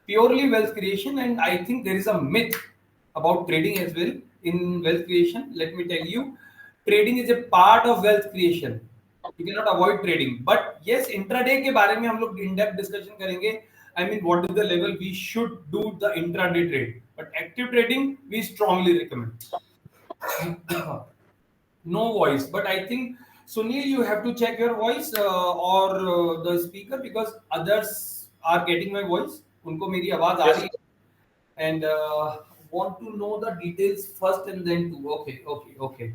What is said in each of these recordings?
purely wealth creation, and I think there is a myth about trading as well in wealth creation. Let me tell you, trading is a part of wealth creation. You cannot avoid trading, but yes, intraday के बारे में हम लोग in depth discussion करेंगे. I mean, what is the level we should do the intraday trade, but active trading we strongly recommend. No voice, but I think Sunil, you have to check your voice or the speaker, because others are getting my voice. उनको मेरी आवाज आ रही Yes. है, and want to know the details first and then two. Okay, okay, okay.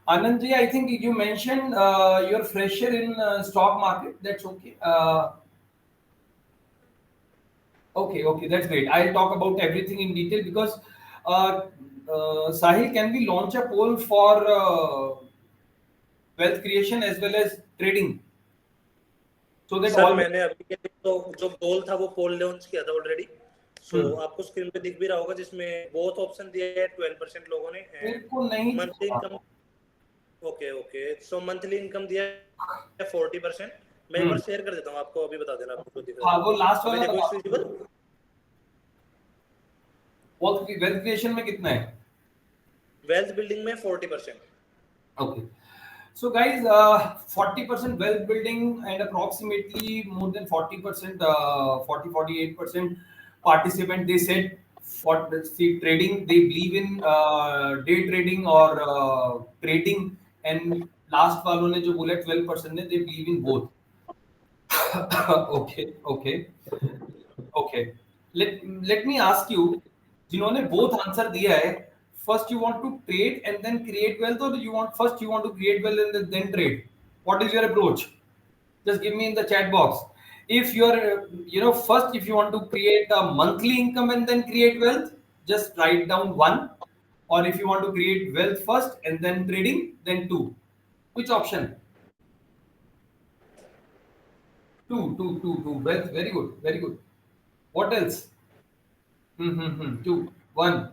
Anand ji, I think you mentioned you're fresher in stock market. That's okay. Okay, okay, that's great. I'll talk about everything in detail because Sahil, can we launch a poll for wealth creation as well as trading so that sir all. मैंने अभी के लिए तो जो गोल था वो पोल launch किया था ऑलरेडी. सो हम्म, आपको स्क्रीन पे दिख भी रहा होगा जिसमें बोथ ऑप्शन दिए हैं 12% लोगों ने मेरे एंड को नहीं मंथली दिखा। इनकम. ओके ओके, सो मंथली इनकम दिया है 40%. मैं एक बार हम्म, शेयर कर देता हूँ आपको, अभी बता देना आपको दिख रहा हाँ, है वो तो. लास्ट अभी वाला देखो बता इस दो। विजिबल. वेल्थ क्रिएशन में कितना है? वेल्थ बिल्डिंग में 40%. Okay. So guys, 40% wealth building and approximately more than 40%, 48% participant, they said for the see, trading, they believe in day trading or trading, and last वालों ने जो बोला 12% ने they believe in both. Okay, okay, okay. Let me ask you, जिन्होंने both answer दिया है, first you want to trade and then create wealth, or you want to create wealth and then trade? What is your approach? Just give me in the chat box. If you're first, if you want to create a monthly income and then create wealth, just write down one. Or if you want to create wealth first and then trading, then two. Which option? Two. Wealth, very good, very good. What else? Two, one.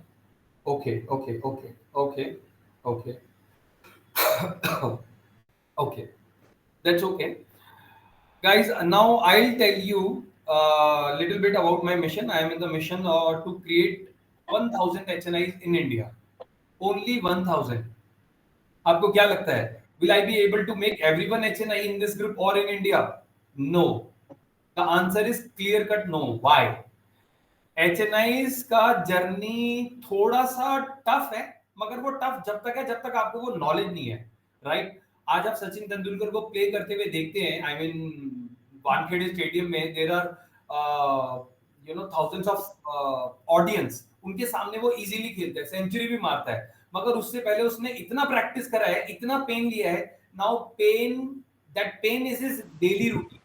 Okay, okay, okay, okay, okay, okay. That's okay, guys. Now I'll tell you a little bit about my mission. I am in the mission to create 1,000 HNIs in India. Only 1,000. आपको क्या लगता है? Will I be able to make everyone HNI in this group or in India? No. The answer is clear cut no. Why? एचएनआईज का journey थोड़ा सा tough है, मगर वो टफ जब तक है जब तक आपको वो नॉलेज नहीं है, राइट? आज आप सचिन तेंदुलकर को प्ले करते हुए देखते हैं, आई मीन वानखेड़े स्टेडियम में there are thousands of audience, उनके सामने वो इजीली खेलता है, सेंचुरी भी मारता है, मगर उससे पहले उसने इतना प्रैक्टिस करा है, इतना पेन लिया है. Now that pain is his daily routine.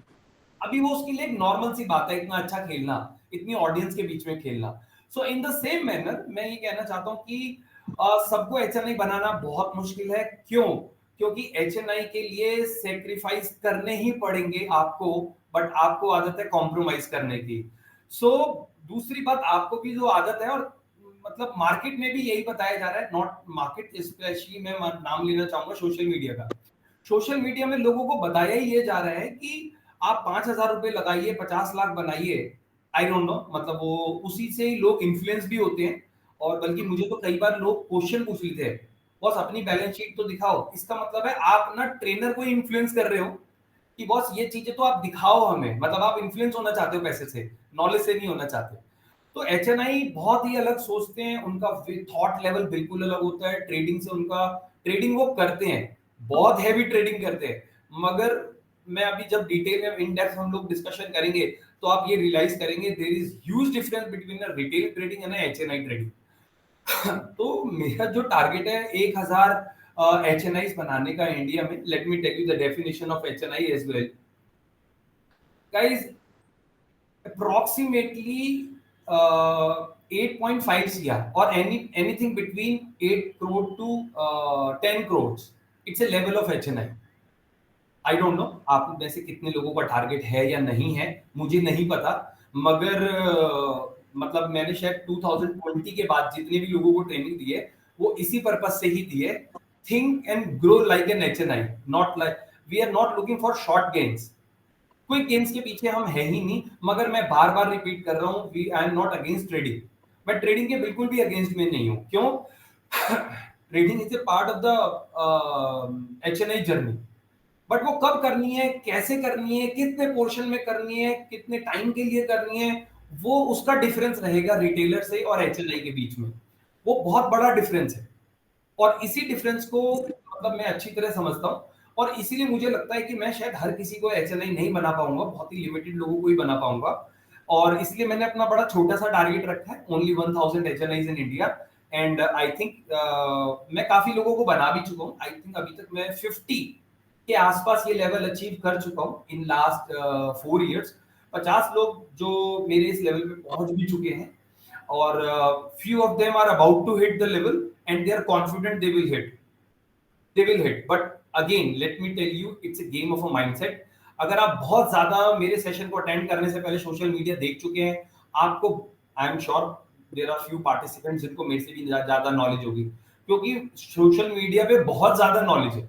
अभी वो उसके लिए एक नॉर्मल सी बात है इतना अच्छा खेलना, इतनी ऑडियंस के बीच में खेलना. सो इन द सेम मैनर मैं ये कहना चाहता हूं कि सबको एचएनआई बनाना बहुत मुश्किल है. क्यों? क्योंकि एचएनआई के लिए सेक्रीफाइस करने ही पड़ेंगे आपको, बट आपको आदत है कॉम्प्रोमाइज करने की. सो दूसरी बात, आपको भी जो आदत है, और मतलब मार्केट में भी यही बताया जा रहा है, नॉट मार्केट स्पेशली, मैं नाम लेना चाहूंगा सोशल मीडिया का. सोशल मीडिया में लोगों को बताया ही ये जा रहा है कि आप 5,000 रुपए लगाइए, 50 लाख बनाइए. आई डोंट नो, मतलब वो उसी से ही लोग इन्फ्लुएंस भी होते हैं. और बल्कि मुझे तो कई बार लोग क्वेश्चन पूछ लेते हैं, बॉस अपनी बैलेंस शीट तो दिखाओ. इसका मतलब है आप ना ट्रेनर को इन्फ्लुएंस कर रहे हो कि बॉस ये चीजें तो आप दिखाओ हमें, मतलब आप इन्फ्लुएंस होना चाहते हो पैसे से, नॉलेज से नहीं होना चाहते. तो एचएनआई बहुत ही अलग सोचते हैं, उनका थॉट लेवल बिल्कुल अलग होता है ट्रेडिंग से. उनका ट्रेडिंग वो करते हैं, बहुत हैवी ट्रेडिंग करते हैं, मगर मैं अभी जब डिटेल में इन डेप्थ हम लोग डिस्कशन करेंगे तो आप ये रियलाइज करेंगे there is huge difference between a retail trading and HNI trading. तो मेरा जो टारगेट है 1,000 एचएनआई बनाने का इंडिया में. Let me tell you the definition of HNI as well, guys. approximately 8.5 CR or anything between 8 crore to 10 crores. It's a level of HNI. I don't know आप में से कितने लोगों का टारगेट है या नहीं है, मुझे नहीं पता, मगर मतलब मैंने शायद 2020 के बाद जितने भी लोगों को ट्रेनिंग दी है वो इसी पर्पज से ही दी है. Think and grow like an HNI, not like, we are not looking for short gains. Quick games के पीछे हम है ही नहीं, मगर मैं बार बार रिपीट कर रहा हूँ, I am not against trading. मैं ट्रेडिंग के बिल्कुल भी अगेंस्ट में नहीं हूँ। क्यों? Trading is a part of the HNI journey, but वो कब करनी है, कैसे करनी है, कितने पोर्शन में करनी है, कितने टाइम के लिए करनी है, वो उसका डिफरेंस रहेगा रिटेलर से और HNI के बीच में। वो बहुत बड़ा डिफरेंस है, और इसी डिफरेंस को मतलब मैं अच्छी तरह समझता हूँ, और इसीलिए मुझे लगता है कि मैं शायद हर किसी को HNI नहीं बना पाऊंगा, बहुत ही लिमिटेड लोगों को ही बना पाऊंगा। और इसलिए मैंने अपना बड़ा छोटा सा टारगेट रखा है, only 1000 HNIs in India. And I think मैं काफी लोगों को बना भी चुका हूँ। आई थिंक अभी तक मैं 50 के आसपास ये लेवल अचीव कर चुका हूँ इन लास्ट 4 इयर्स। 50 लोग जो मेरे इस लेवल पे पहुंच भी चुके हैं, और few of them are about to hit the level and they are confident they will hit, but again let me tell you, it's a game of a mindset. अगर आप बहुत ज्यादा मेरे सेशन को अटेंड करने से पहले सोशल मीडिया देख चुके हैं, आपको, I am sure there are few participants जिनको मेरे से भी ज्यादा नॉलेज होगी, क्योंकि सोशल मीडिया पे बहुत ज्यादा नॉलेज है।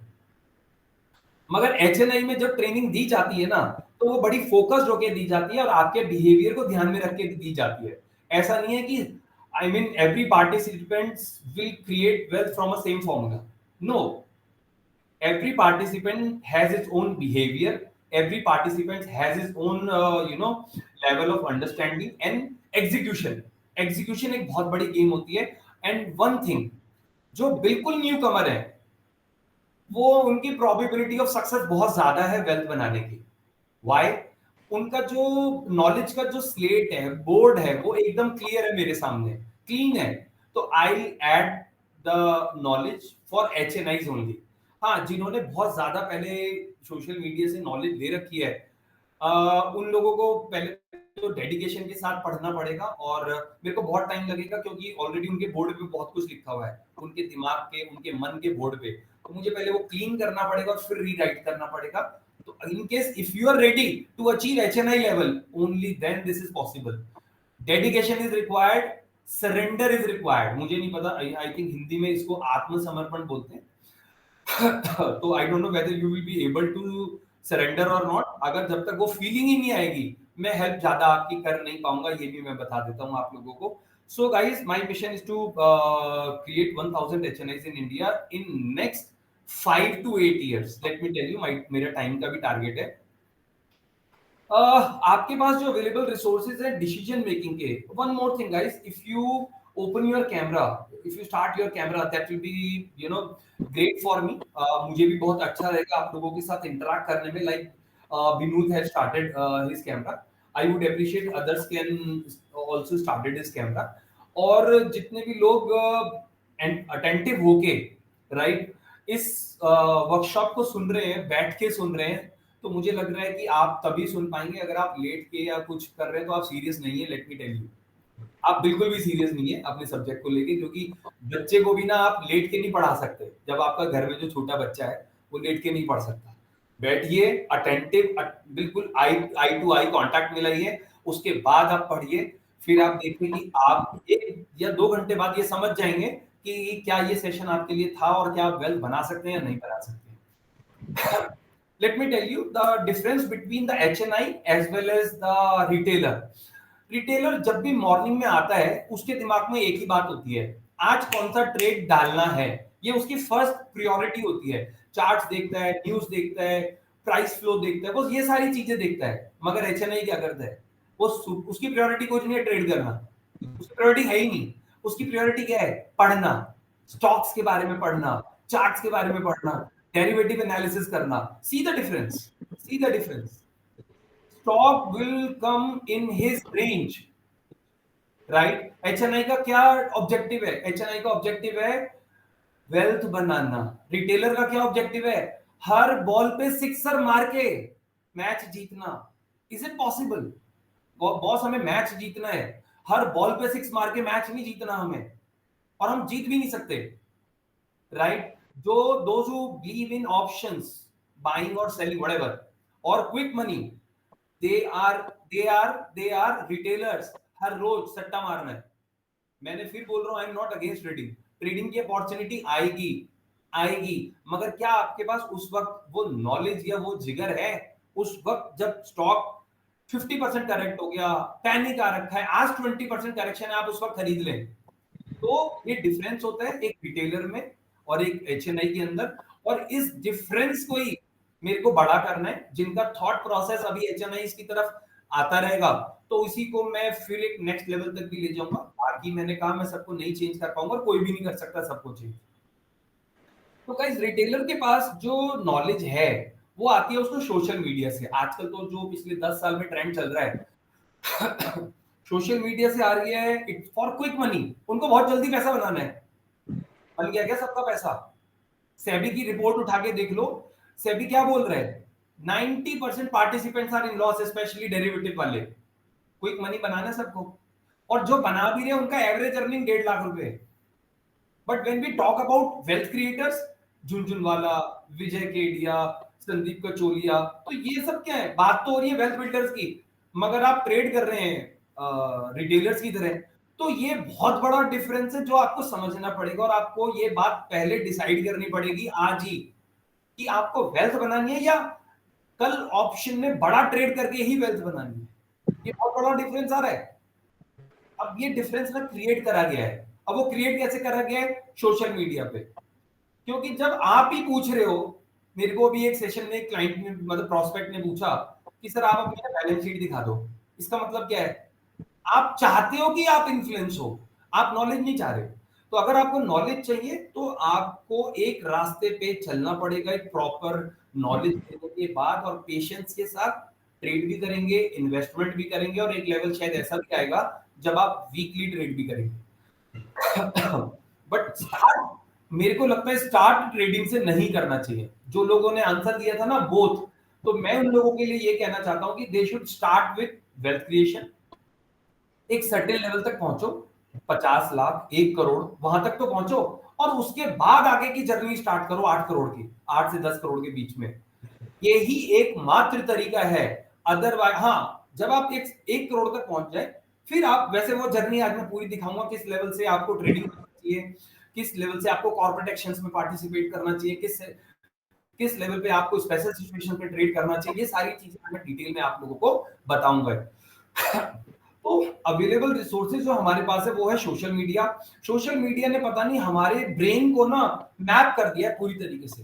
मगर HNI में जब ट्रेनिंग दी जाती है ना, तो वो बड़ी फोकस्ड होकर दी जाती है और आपके बिहेवियर को ध्यान में रख के दी जाती है। ऐसा नहीं है कि I mean every participants will create wealth from a same formula. No, every participant has its own behavior, every participant has its own level of understanding and execution एक बहुत बड़ी गेम होती है। एंड वन थिंग, जो बिल्कुल new कमर है, वो उनकी प्रोबेबिलिटी ऑफ सक्सेस बहुत ज्यादा है वेल्थ बनाने की। व्हाई? उनका जो नॉलेज का जो स्लेट है, बोर्ड है, वो एकदम क्लियर है, मेरे सामने क्लीन है। तो I add the knowledge for HNIs only. हाँ, जिन्होंने बहुत ज्यादा पहले सोशल मीडिया से नॉलेज ले रखी है, उन लोगों को पहले तो डेडिकेशन के साथ पढ़ना पड़ेगा, और मेरे को बहुत टाइम लगेगा, क्योंकि ऑलरेडी उनके बोर्ड पे बहुत कुछ लिखा हुआ है, उनके दिमाग के, उनके मन के बोर्ड पे। तो मुझे पहले वो क्लीन करना पड़ेगा और फिर रीराइट करना पड़ेगा। तो in case if you are ready to achieve HNI level, only then this is possible. Dedication is required, surrender is required. मुझे नहीं पता, I think हिंदी में इसको आत्मसमर्पण बोलते हैं। तो I don't know whether you will be able to surrender or not. अगर जब तक वो फीलिंग ही नहीं आएगी, मैं हेल्प ज्यादा आपकी कर नहीं पाऊंगा, ये भी मैं बता देता हूँ आप लोगों को। So guys, my mission is to create 1000 HNIs in India in next 5 to 8 years. Let me tell you, मेरा टाइम का भी टारगेट है। आपके पास जो अवेलेबल रिसोर्सेज है डिसीजन मेकिंग के, one more thing guys, if you open your camera, if you start your camera, that will be great for me. मुझे भी बहुत अच्छा रहेगा आप लोगों के साथ इंटरेक्ट करने में, like Vinod has started his camera, I would appreciate others can also started his camera. और जितने भी लोग अटेंटिव होके राइट इस वर्कशॉप को सुन रहे हैं, बैठ के सुन रहे हैं, तो मुझे लग रहा है कि आप तभी सुन पाएंगे। अगर आप लेट के या कुछ कर रहे हैं तो आप सीरियस नहीं है, लेट मी टेल यू। आप बिल्कुल भी सीरियस नहीं है अपने सब्जेक्ट को लेके, क्योंकि बच्चे को भी ना आप लेट के नहीं पढ़ा सकते। जब आपका घर में जो छोटा बच्चा है वो लेट के नहीं पढ़ सकता। बैठिए, अटेंटिव, बिल्कुल आई टू आई कांटेक्ट मिलाइए, उसके बाद आप पढ़िए। फिर आप देखिए कि आप 1 या 2 घंटे बाद ये समझ जाएंगे कि क्या ये सेशन आपके लिए था और क्या आप वेल्थ बना सकते हैं या नहीं बना सकते। Let me tell you the difference between the HNI as well as the retailer. Retailer जब भी मॉर्निंग में आता है, उसके दिमाग में एक ही बात होती है, आज कौन सा ट्रेड डालना है। ये उसकी फर्स्ट प्रायोरिटी होती है। चार्ट्स देखता है, न्यूज देखता है, प्राइस फ्लो देखता है, वो ये सारी चीजें देखता है। मगर HNI क्या करता है, वो उसकी प्रायोरिटी कुछ नहीं है ट्रेड करना, उसकी प्रायोरिटी है ही नहीं। उसकी प्रायोरिटी क्या है, पढ़ना, स्टॉक्स के बारे में पढ़ना, चार्ट्स के बारे में पढ़ना, डेरिवेटिव एनालिसिस करना। See the difference, see the difference. Stock will come in his range, right. HNI का क्या ऑब्जेक्टिव है? HNI का ऑब्जेक्टिव है वेल्थ बनाना। रिटेलर का क्या ऑब्जेक्टिव है? हर बॉल पे सिक्सर मार के मैच जीतना। Is it possible? बॉस, हमें मैच जीतना है, हर बॉल पे 6 मार के मैच नहीं जीतना हमें, और हम जीत भी नहीं सकते, राइट। जो those who believe in options, buying or selling whatever, or quick money, they are retailers। हर रोज सट्टा मारना है। मैंने फिर बोल रहा हूं, I am not against trading. Trading की अपॉर्चुनिटी आएगी, आएगी, मगर क्या आपके पास उस वक्त वो नॉलेज या वो जिगर है उस वक्त जब स्टॉक 50% करेक्ट हो गया, पैनिक आ रखा है, आज 20% करेक्शन है, आप उस वक्त खरीद लें। तो ये डिफरेंस होता है एक रिटेलर में और एक एचएनआई के अंदर, और इस डिफरेंस को ही मेरे को बड़ा करना है। जिनका थॉट प्रोसेस अभी एचएनआई की तरफ आता रहेगा, तो उसी को मैं फिर एक नेक्स्ट लेवल तक भी ले जाऊंगा। बाकी मैंने कहा मैं सबको नहीं चेंज कर पाऊंगा, कोई भी नहीं कर सकता सबको चेंज। तो गाइस, रिटेलर के पास जो नॉलेज है वो आती है उसको सोशल मीडिया से। आजकल तो जो पिछले 10 साल में ट्रेंड चल रहा है सोशल मीडिया से आ रही है, इट फॉर क्विक मनी। उनको बहुत जल्दी पैसा बनाना है। बन गया क्या सबका पैसा? सेबी की रिपोर्ट उठा के देख लो, सेबी क्या बोल रहे हैं, 90% participants are in loss, specially derivative वाले। क्विक मनी बनाना है सबको, और जो बना भी रहे उनका एवरेज अर्निंग 1.5 लाख रुपए। But when we talk about wealth creators, Jhunjhunwala, Vijay Kedia, Sandeep Kacholia, तो ये सब क्या है? बात तो हो रही है वेल्थ बिल्डर्स की, मगर आप ट्रेड कर रहे हैं रिटेलर्स की तरह। तो ये बहुत बड़ा डिफरेंस है जो आपको समझना पड़ेगा, और आपको ये बात पहले डिसाइड करनी पड़ेगी आज ही कि आपको वेल्थ बनानी है या कल ऑप्शन में बड़ा ट्रेड करके ही वेल्थ बनानी है। ये बहुत बड़ा डिफरेंस आ रहा है। अब ये डिफरेंस ना क्रिएट करा गया है। अब वो क्रिएट कैसे करा गया है? सोशल मीडिया पे। क्योंकि जब आप ही पूछ रहे हो, मेरे को भी एक सेशन में क्लाइंट ने, मतलब प्रोस्पेक्ट ने पूछा कि सर आप अपना बैलेंस शीट दिखा दो। इसका मतलब क्या है? आप चाहते हो कि आप इन्फ्लुएंस हो, आप नॉलेज नहीं चाह रहे। तो अगर आपको नॉलेज चाहिए तो आपको एक रास्ते पे चलना पड़ेगा, एक प्रॉपर नॉलेज लेने के बाद, और पेशेंस के साथ ट्रेड भी करेंगे, इन्वेस्टमेंट भी करेंगे, और एक लेवल शायद ऐसा भी आएगा जब आप वीकली ट्रेड भी करेंगे। बट स्टार्ट, मेरे को लगता है स्टार्ट ट्रेडिंग से नहीं करना चाहिए। जो लोगों ने आंसर दिया था ना बोथ, तो मैं उन लोगों के लिए ये कहना चाहता हूं कि they should start with wealth creation. एक सर्टेन लेवल तक पहुंचो, 50 लाख, 1 करोड़, वहां तक तो पहुंचो, और उसके बाद आगे की जर्नी स्टार्ट करो 8 करोड़ की, 8 से 10 करोड़ के बीच में। यही एकमात्र तरीका है। अदरवाइज हाँ, जब आप 1 करोड़ तक पहुंच जाए, फिर आप, वैसे वो जर्नी आज मैं पूरी दिखाऊंगा, किस लेवल से आपको ट्रेडिंग करना चाहिए, किस लेवल से आपको कॉर्पोरेट एक्शंस में पार्टिसिपेट करना चाहिए, किस लेवल पे आपको स्पेशल सिचुएशन पे ट्रेड करना चाहिए, ये सारी चीजें मैं डिटेल में आप लोगों को बताऊंगा। तो अवेलेबल रिसोर्सेज जो हमारे पास है वो है सोशल मीडिया। सोशल मीडिया ने पता नहीं हमारे ब्रेन को ना मैप कर दिया है पूरी तरीके से।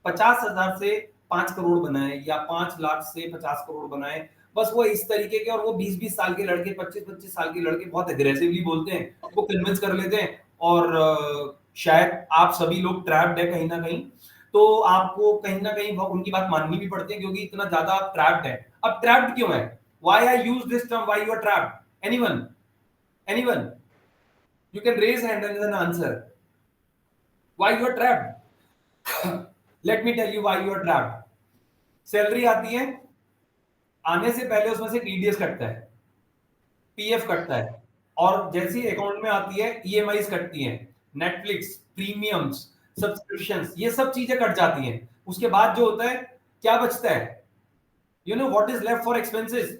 50,000 से 5 करोड़ बनाए, या 5 लाख से 50 करोड़ बनाए, बस वो इस तरीके के। और वो 20-20 साल के लड़के, 25-25 साल के लड़के बहुत एग्रेसिवली बोलते हैं, वो कन्विंस कर लेते हैं, और शायद आप सभी लोग ट्रैप्ड है कहीं ना कहीं। तो आपको कहीं ना कहीं उनकी बात माननी भी पड़ती है, क्योंकि इतना ज्यादा आप ट्रैप्ड है। अब ट्रैप्ड क्यों है? Why I use this term? Why you are trapped? Anyone? Anyone? You can raise hand and then answer. Why you are trapped? Let me tell you why you are trapped. Salary आती है, आने से पहले उसमें से TDS कटता है, PF कटता है, और जैसी अकाउंट में आती है ईएमआई कटती हैं, नेटफ्लिक्स, प्रीमियम्स, सब्सक्रिप्शंस, ये सब चीजें कट जाती हैं। उसके बाद जो होता है, क्या बचता है? You know what is left for expenses?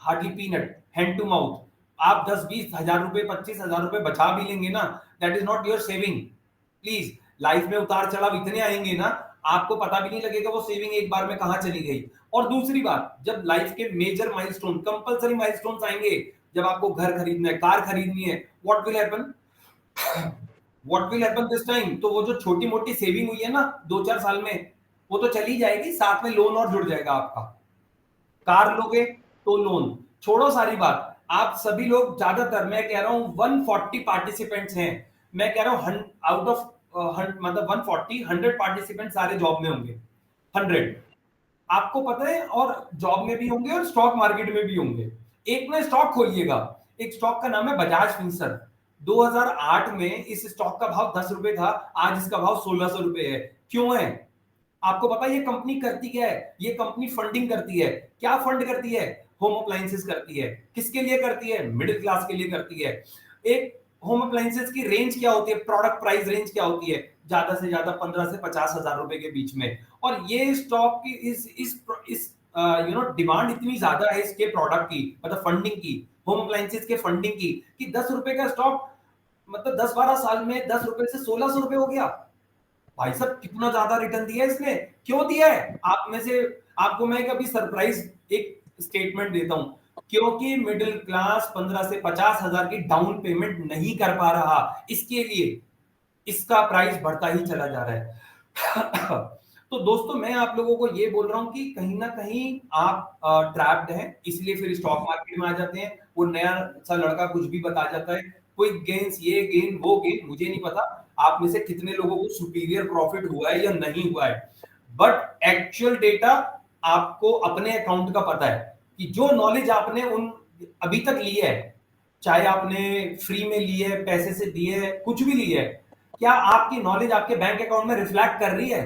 Hardly peanut, hand to mouth. आप 10-20 हजार रुपए, 25,000 रुपए बचा भी लेंगे ना, that is not your saving. Please, life में उतार चढ़ाव इतने आएंगे ना, आपको पता भी नहीं लगेगा वो सेविंग एक बार में कहां चली गई। और दूसरी बात, जब लाइफ के मेजर माइलस्टोन, कंपलसरी माइलस्टोन्स आएंगे, जब आपको घर खरीदना है, कार खरीदनी है, what will happen? What will happen this time? तो वो जो छोटी मोटी सेविंग हुई है ना 2-4 साल में, वो तो चली जाएगी, साथ में लोन और जुड़ जाएगा आपका। कार लोगे तो लोन, छोड़ो सारी बात। आप सभी लोग, ज्यादातर मैं कह रहा हूं 140 पार्टिसिपेंट्स हैं, मैं कह रहा हूं आउट ऑफ मतलब 140, 100 पार्टिसिपेंट सारे जॉब में होंगे, 100 आपको पता है, और जॉब में भी होंगे और स्टॉक मार्केट में भी होंगे। एक ना स्टॉक खोलिएगा, एक स्टॉक का नाम है बजाज फिंसर्व। 2008 में इस स्टॉक का भाव 10 रुपए था, आज इसका भाव 1600 रुपए है। क्यों है? आपको पता है ये कंपनी करती क्या है? ये कंपनी फंडिंग करती है। क्या फंड करती है? होम अप्लायंसेस करती है। किसके लिए करती है? मिडिल क्लास के लिए करती है। एक होम अप्लायंसेस की रेंज क्या होती है? प्रोडक्ट प्राइस रेंज क्या होती है? ज्यादा से ज्यादा 15 से 50,000 रुपए के बीच में। और ये स्टॉक की इस डिमांड इतनी ज्यादा है इसके प्रोडक्ट की, मतलब फंडिंग की, होम अप्लायंसेस के फंडिंग की, कि 10 रुपए का स्टॉक मतलब 10-12 साल में 10 रुपए से 1600 रुपए हो गया। भाई साहब, कितना ज्यादा रिटर्न दिया है इसने। क्यों दिया है? आप में से आपको मैं कभी सरप्राइज एक स्टेटमेंट देता हूं, क्योंकि मिडिल क्लास 15 से 50 हजार की डाउन पेमेंट नहीं कर पा रहा, इसके लिए इसका प्राइस बढ़ता ही चला जा रहा है। तो दोस्तों मैं आप लोगों को ये बोल रहा हूं कि कहीं ना कहीं आप ट्रैप्ड हैं, इसलिए फिर स्टॉक मार्केट में आ जाते हैं। वो नया सा लड़का कुछ भी बता जाता है, कोई गेन्स, ये गेन वो गेन, मुझे नहीं पता आप में से कितने लोगों को सुपीरियर प्रॉफिट हुआ है या नहीं हुआ है, बट एक्चुअल डेटा आपको अपने अकाउंट का पता है कि जो नॉलेज आपने उन अभी तक ली है, चाहे आपने फ्री में ली है, पैसे से दिए है, कुछ भी ली है, क्या आपकी नॉलेज आपके बैंक अकाउंट में रिफ्लेक्ट कर रही है?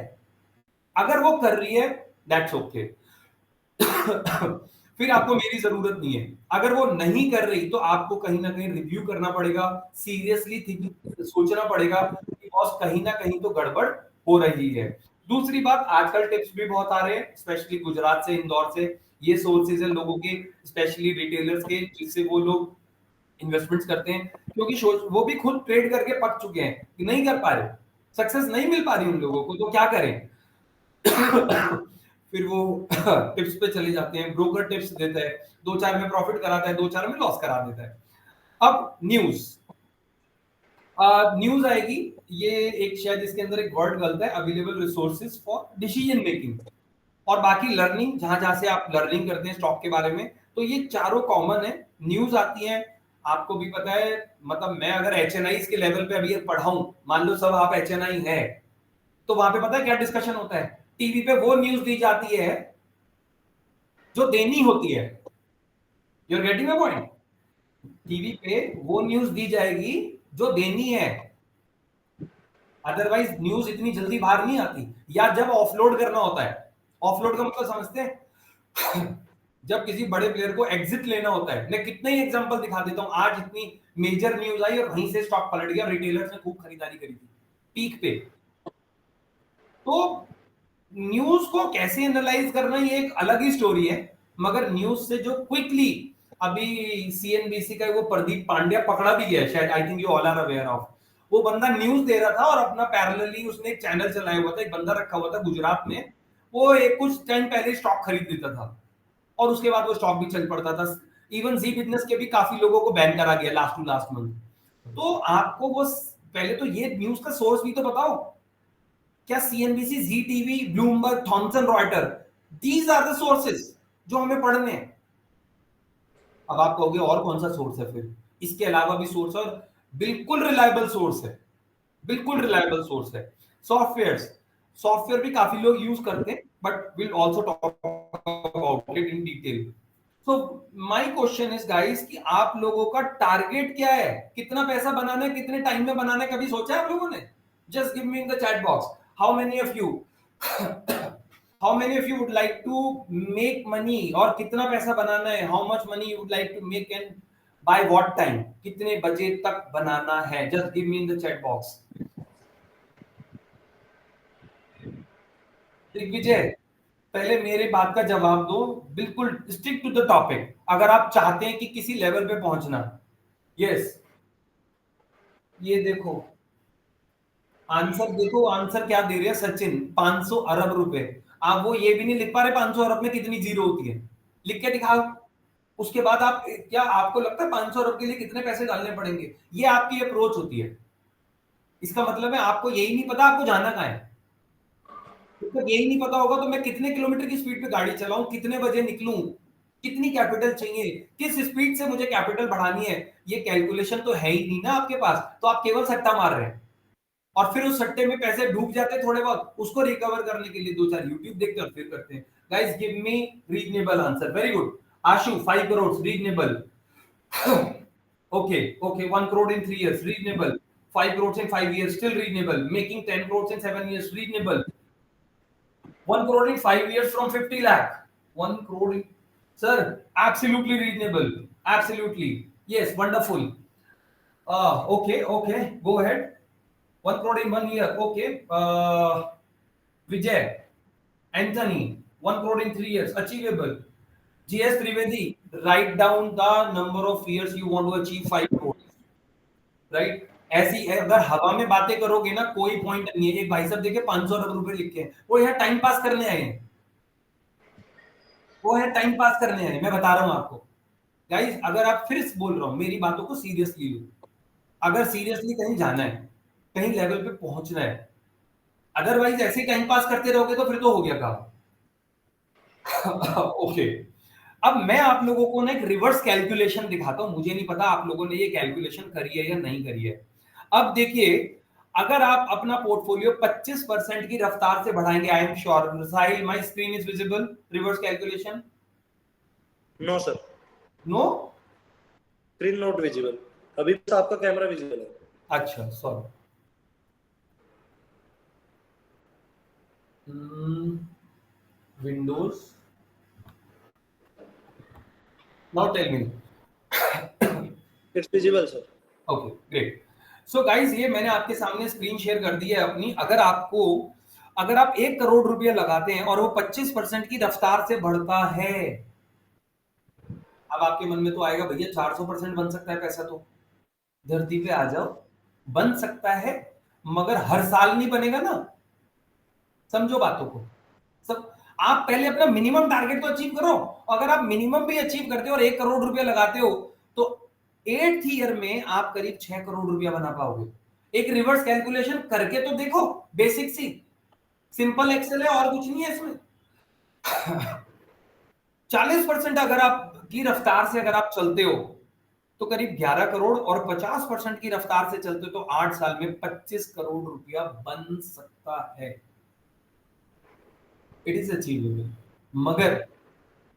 अगर वो कर रही है, दैट्स ओके। फिर आपको मेरी जरूरत नहीं है। अगर वो नहीं कर रही तो आपको कहीं ना कहीं रिव्यू करना पड़ेगा, सीरियसली थिंक सोचना पड़ेगा कि बॉस कहीं ना कहीं तो गड़बड़ हो रही है। दूसरी बात, आजकल टिप्स भी बहुत आ रहे हैं, स्पेशली गुजरात से, इंदौर से। ये सोर्सेज है लोगों के, स्पेशली रिटेलर्स के, जिससे वो लोग इन्वेस्टमेंट्स करते हैं, क्योंकि वो भी खुद ट्रेड करके पक चुके हैं कि नहीं कर पा रहे, सक्सेस नहीं मिल पा रही उन लोगों को, तो क्या करें? फिर वो टिप्स पे चले जाते हैं, ब्रोकर टिप्स देता है, 2-4 में प्रॉफिट कराता है, 2-4 में लॉस करा देता है। अब न्यूज आएगी, ये एक शायद इसके अंदर एक वर्ड गलत है, available resources for decision making, और बाकी लर्निंग, जहां जहां से आप लर्निंग करते हैं स्टॉक के बारे में, तो ये चारों कॉमन है। न्यूज आती है, आपको भी पता है, मतलब मैं अगर एचएनआई के लेवल पे अभी पढ़ाऊं, मान लो सब आप एचएनआई है, तो वहां पे पता है क्या डिस्कशन होता है? टीवी पे वो न्यूज दी जाती है जो देनी होती है। You are getting my point? TV पे वो न्यूज दी जाएगी जो देनी है, अदरवाइज न्यूज इतनी जल्दी बाहर नहीं आती। या जब ऑफलोड करना होता है, ऑफलोड का मतलब समझते हैं? जब किसी बड़े प्लेयर को एग्जिट लेना होता है, मैं कितने ही एग्जांपल दिखा देता हूं, आज इतनी मेजर न्यूज आई और वहीं से स्टॉक पलट गया, रिटेलर्स ने खूब खरीदारी करी थी पीक पे। तो न्यूज को कैसे एनालाइज करना ये एक अलग ही स्टोरी है, मगर न्यूज से जो क्विकली, अभी सीएनबीसी का वो प्रदीप पांड्या पकड़ा भी गया शायद, I think you all are aware of. वो बंदा न्यूज दे रहा था और अपना पैरेलली उसने एक चैनल चलाया हुआ था, एक बंदा रखा हुआ था गुजरात में, वो एक कुछ टाइम पहले स्टॉक खरीद लेता था और उसके बाद वो स्टॉक भी चल पड़ता था। इवन जी बिजनेस के भी काफी लोगों को बैन करा गया लास्ट टू लास्ट मंथ। तो आपको वो पहले तो ये न्यूज का सोर्स भी तो बताओ, क्या CNBC, Zee TV, Bloomberg, Thomson Reuter, these are the sources जो हमें पढ़ने हैं। अब आप कहोगे और कौन सा सोर्स है? फिर इसके अलावा भी सोर्स, और बिल्कुल रिलायबल सोर्स है, बिल्कुल रिलायबल सोर्स है। सॉफ्टवेयर्स, सॉफ्टवेयर भी काफी लोग यूज करते हैं, but will also talk about it in detail. So my question is guys कि आप लोगों का टारगेट क्या है? कितना पैसा बनाना है, कितने टाइम में बनाना है, कभी सोचा है आप लोगों ने? Just give me in the chat box, how many of you how many of you would like to make money, और कितना पैसा बनाना है, how much money you would like to make and by what time, कितने बजे तक बनाना है? Just give me in the chat box. Digvijay, पहले मेरे बात का जवाब दो, बिल्कुल स्टिक टू द टॉपिक, अगर आप चाहते हैं कि किसी लेवल पे पहुंचना। यस, ये देखो आंसर, देखो आंसर क्या दे रहे हैं सचिन, 500 अरब रुपए। आप वो ये भी नहीं लिख पा रहे 500 अरब में कितनी जीरो होती है, लिख के दिखाओ। उसके बाद आप, क्या आपको लगता है 500 अरब के लिए कितने पैसे डालने पड़ेंगे? ये आपकी अप्रोच होती है, इसका मतलब है आपको यही नहीं पता आपको जाना कहाँ है। तो यही नहीं पता होगा तो मैं कितने किलोमीटर की स्पीड पे गाड़ी चलाऊं, कितने बजे निकलूं, कितनी कैपिटल चाहिए, किस स्पीड से मुझे कैपिटल बढ़ानी है, ये कैलकुलेशन तो है ही नहीं ना आपके पास, तो आप केवल सट्टा मार रहे हैं। और फिर उस सट्टे में पैसे डूब जाते हैं थोड़े बहुत, उसको रिकवर करने के लिए 2-4 यूट्यूब देखते और फिर करते हैं। Guys give me reasonable answer, very good. Ashu 5 crore reasonable. Okay okay, 1 crore in 3 years reasonable, 5 crores in 5 years still reasonable, making 10 crores in 7 years reasonable, 1 crore in 5 years from 50 lakh, 1 crore in, sir, absolutely reasonable, absolutely, yes, wonderful. Okay, okay, go ahead. 1 crore in 1 year, okay. Vijay, Anthony, 1 crore in 3 years, achievable. GS Trivedi, write down the number of years you want to achieve 5 crores. Right? ऐसी अगर हवा में बातें करोगे ना, कोई point नहीं है। एक भाई साहब देखे 500 अरब रुपए लिख के, वो यहाँ टाइम पास करने आए हैं। वो है टाइम पास करने हैं। मैं बता रहा हूं आपको गाइस, अगर आप फिर बोल रहा हूं, मेरी बातों को सीरियसली लो। अगर सीरियसली कहीं जाना है, कहीं लेवल पे पहुंचना है, अदरवाइज ऐसे टाइम पास करते रहोगे तो फिर तो हो गया काम। ओके, अब मैं आप लोगों को ना एक रिवर्स कैलकुलेशन दिखाता हूं। मुझे नहीं पता आप लोगों ने ये कैलकुलेशन करी है या नहीं करी है। अब देखिए, अगर आप अपना पोर्टफोलियो 25% की रफ्तार से बढ़ाएंगे, I am sure Sahil my screen is visible, reverse calculation. No sir, no, screen not visible, अभी बस आपका कैमरा विजिबल है। अच्छा sorry. Windows, now tell me. It's visible sir. Okay great. So guys, ये मैंने आपके सामने स्क्रीन शेयर कर दी है अपनी। अगर आप 1 करोड़ रुपया लगाते हैं और वो 25% की रफ्तार से बढ़ता है, अब आपके मन में तो आएगा भैया 400% बन सकता है पैसा, तो धरती पे आ जाओ, बन सकता है, मगर हर साल नहीं बनेगा ना। समझो बातों को सब। आप पहले अपना मिनिमम टारगेट तो अचीव करो। अगर आप मिनिमम भी अचीव करते हो और 1 करोड़ रुपया लगाते हो, तो 8th ईयर में आप करीब 6 करोड़ रुपया बना पाओगे। एक रिवर्स कैलकुलेशन करके तो देखो, बेसिक सी सिंपल एक्सेल है और कुछ नहीं है इसमें। 40% अगर आप की रफ्तार से अगर आप चलते हो तो करीब 11 करोड़, और 50% की रफ्तार से चलते हो तो 8 साल में 25 करोड़ रुपया बन सकता है। इट इज अचीवेबल, मगर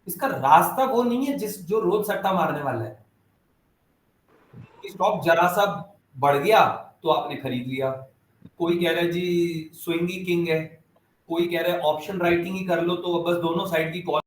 इसका रास्ता वो नहीं है जो रोज सट्टा मारने वाला है। स्टॉक जरा सा बढ़ गया तो आपने खरीद लिया। कोई कह रहा है जी स्विंगी किंग है, कोई कह रहा है ऑप्शन राइटिंग ही कर लो तो बस दोनों साइड की कॉल